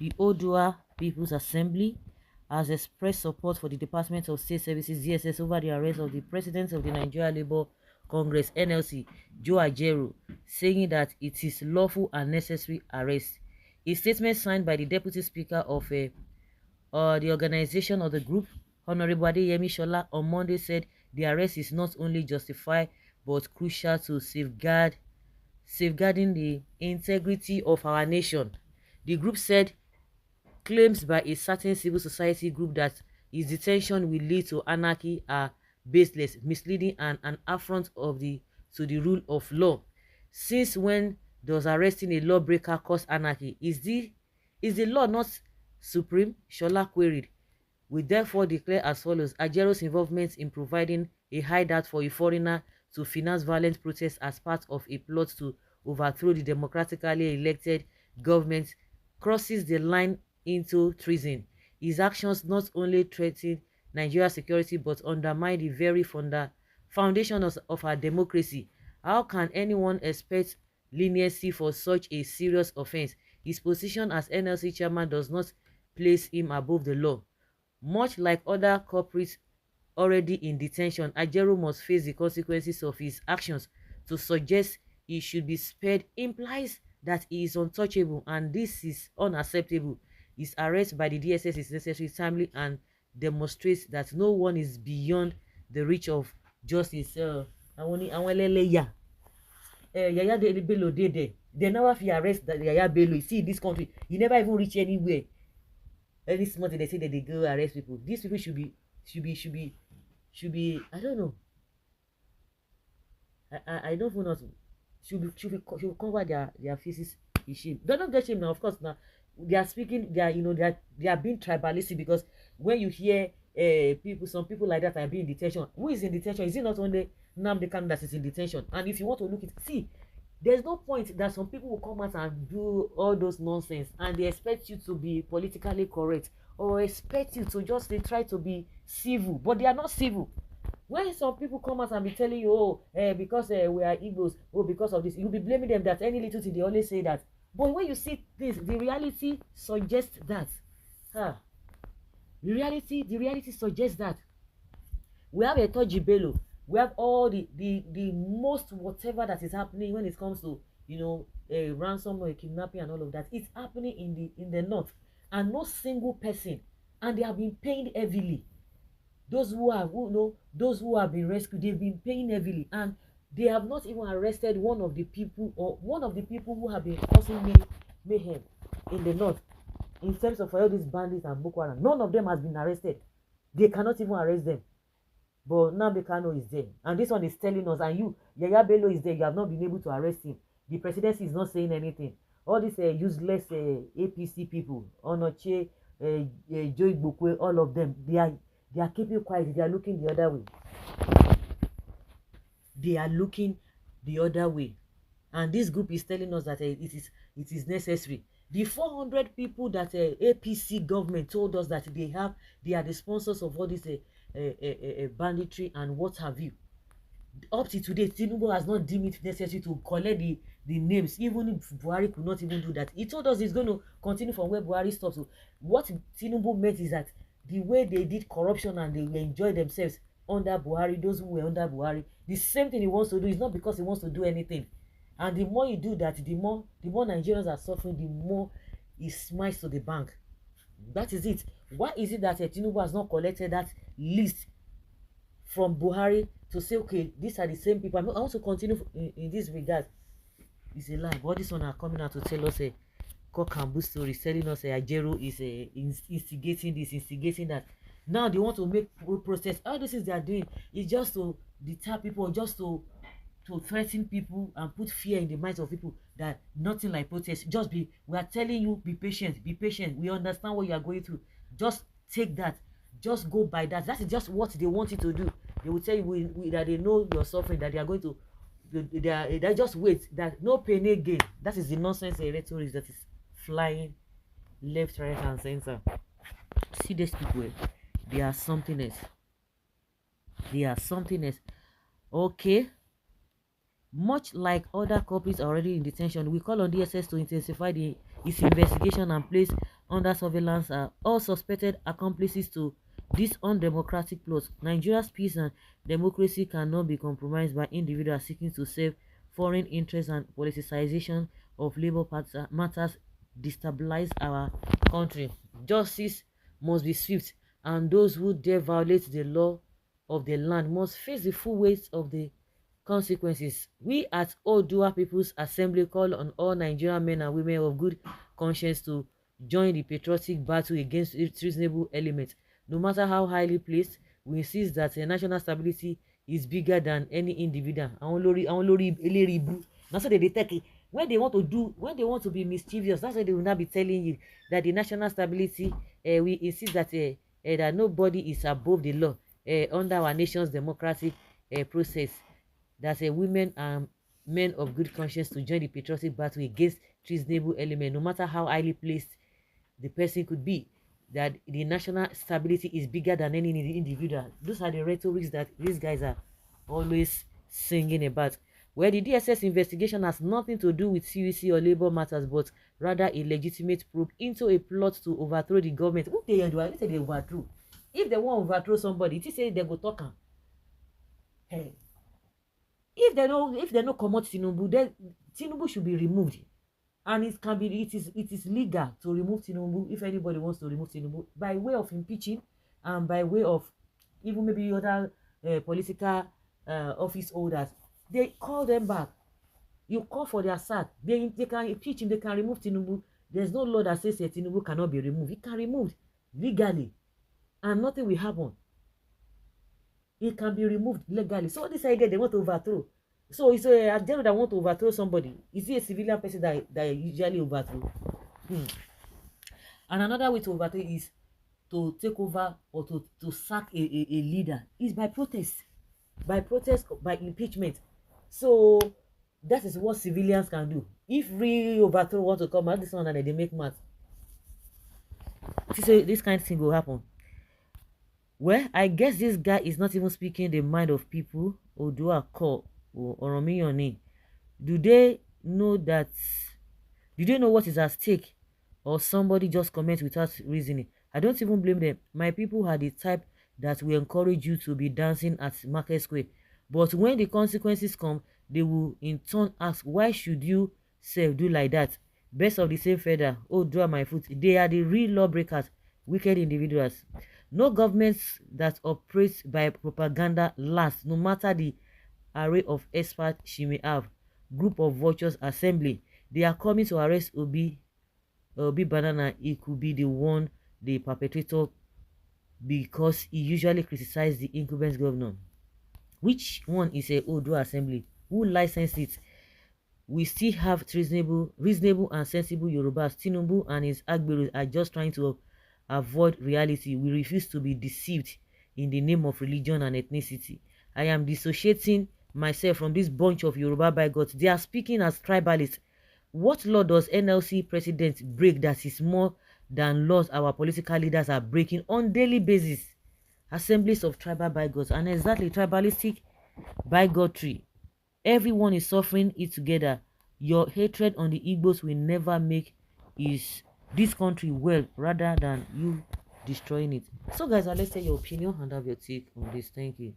The Odua People's Assembly has expressed support for the Department of State Services DSS over the arrest of the President of the Nigeria Labour Congress NLC, Joe Ajaero, saying that it is lawful and necessary arrest. A statement signed by the Deputy Speaker of the organization of the group, Honorable Adeyemi Shola, on Monday said the arrest is not only justified but crucial to safeguarding the integrity of our nation. The group said claims by a certain civil society group that his detention will lead to anarchy are baseless, misleading, and an affront to the rule of law. Since when does arresting a lawbreaker cause anarchy? Is the law not supreme? Shola queried. We therefore declare as follows: Ajaero's involvement in providing a hideout for a foreigner to finance violent protests as part of a plot to overthrow the democratically elected government crosses the line into treason. His actions not only threaten Nigeria's security but undermine the very foundation of our democracy. How can anyone expect leniency for such a serious offense? His position as NLC chairman does not place him above the law. Much like other culprits already in detention, Ajaero must face the consequences of his actions. To suggest he should be spared implies that he is untouchable, and this is unacceptable. His arrest by the DSS is necessary, timely, and demonstrates that no one is beyond the reach of justice. Yaya Bello dey there. They never fit arrest Yaya Bello. You see, in this country, he never even reach anywhere. Any small thing they say that they go arrest people. These people should be. I don't know. I don't know. Should cover their faces in shame. They don't get shame now. Of course now they are speaking. They are being tribalistic, because when you hear some people like that are being in detention. Who is in detention? Is it not only Nnamdi Kanu that is in detention? And if you want to look at, see, there's no point that some people will come out and do all those nonsense and they expect you to be politically correct or expect you to just try to be civil, but they are not civil. When some people come out and be telling you, because we are Igbos, because of this, you'll be blaming them that any little thing they always say that. But when you see this, the reality suggests that. The reality suggests that. We have a Toji Bello. We have all the most whatever that is happening when it comes to ransom or kidnapping and all of that. It's happening in the north, and no single person, and they have been paying heavily. Those who have been rescued, they've been paying heavily, and they have not even arrested one of the people who have been causing mayhem in the north. In terms of all these bandits and Boko Haram, none of them has been arrested. They cannot even arrest them. But Nnamdi Kanu is there, and this one is telling us, and Yaya Bello is there. You have not been able to arrest him. The presidency is not saying anything. All these useless APC people, Onoche, Joy Bukwe, all of them, they are keeping quiet. They are looking the other way. They are looking the other way, and this group is telling us that it is necessary. The 400 people that APC government told us that they are the sponsors of all this banditry and what have you. Up to today, Tinubu has not deemed it necessary to collect the names, even if Buhari could not even do that. He told us he's going to continue from where Buhari stops. So what Tinubu meant is that the way they did corruption and they enjoy themselves under Buhari, those who were under Buhari, the same thing he wants to do. Is not because he wants to do anything. And the more you do that, the more Nigerians are suffering, the more it smites to the bank. That is it. Why is it that Tinubu has not collected that list from Buhari to say, okay, these are the same people? I want to continue in this regard. It's a lie. But this one are coming out to tell us a cock and bull story, telling us Ajaero is instigating this, instigating that. Now they want to make protest. All this is they are doing is just to deter people, just to threaten people and put fear in the minds of people that nothing like protest. We are telling you, be patient. We understand what you are going through. Just take that. Just go by that. That is just what they want you to do. They will tell you that they know you're suffering, that they are going to, they just wait, that no pain, no gain. That is the nonsense rhetoric that is flying left, right, and center. See these people, they are something else. Okay. Much like other culprits already in detention, we call on DSS to intensify its investigation and place under surveillance are all suspected accomplices to this undemocratic plot. Nigeria's peace and democracy cannot be compromised by individuals seeking to serve foreign interests, and politicization of labor matters destabilize our country. Justice must be swift, and those who dare violate the law of the land must face the full weight of the consequences. We at Odua People's Assembly call on all Nigerian men and women of good conscience to join the patriotic battle against treasonable elements. No matter how highly placed, we insist that national stability is bigger than any individual. Àwọn lórí eléri ibu. That's why they take it. When they want to be mischievous, that's why they will not be telling you that the national stability, we insist that nobody is above the law under our nation's democratic process. That women and men of good conscience to join the patriotic battle against treasonable element, no matter how highly placed the person could be, that the national stability is bigger than any individual. Those are the rhetorics that these guys are always singing about. Where the DSS investigation has nothing to do with CUC or labor matters, but rather a legitimate probe into a plot to overthrow the government. Who they do? I say they overthrow. If they want to overthrow somebody, it is say they go talk. Hey, if they no comot Tinubu, then Tinubu should be removed. And it is legal to remove Tinubu if anybody wants to remove Tinubu by way of impeaching and by way of even maybe other political office holders. They call them back. You call for their sack. They can impeach him. They can remove Tinubu. There's no law that says Tinubu cannot be removed. He can be removed legally, and nothing will happen. It can be removed legally. So this idea they want to overthrow. So it's a Ajaero that want to overthrow somebody. Is he a civilian person that usually overthrow? And another way to overthrow is to take over or to sack a leader. Is by protest. By impeachment. So that is what civilians can do. If real overthrow want to come out, this one and they make math. This kind of thing will happen. Well, I guess this guy is not even speaking the mind of people. Odua call or Oromiyoni. Do they know what is at stake, or somebody just comment without reasoning? I don't even blame them. My people are the type that will encourage you to be dancing at Market Square, but when the consequences come, they will in turn ask, why should you self do like that? Best of the same feather. Oh, draw my foot. They are the real lawbreakers, wicked individuals. No governments that operates by propaganda lasts, no matter the array of experts she may have. Group of vultures assembly. They are coming to arrest Obi Banana. It could be the one, the perpetrator, because he usually criticizes the incumbent governor. Which one is a Odu assembly? Who licensed it? We still have reasonable and sensible Yorubas. Tinubu and his Agbero are just trying to avoid reality. We refuse to be deceived in the name of religion and ethnicity. I am dissociating myself from this bunch of Yoruba bigots. They are speaking as tribalists. What law does NLC president break that is more than laws our political leaders are breaking on daily basis? Assemblies of tribal bigots, and exactly tribalistic bigotry. Everyone is suffering it together. Your hatred on the Igbos will never make this country well, rather than you destroying it. So guys, let's say your opinion and have your take on this. Thank you.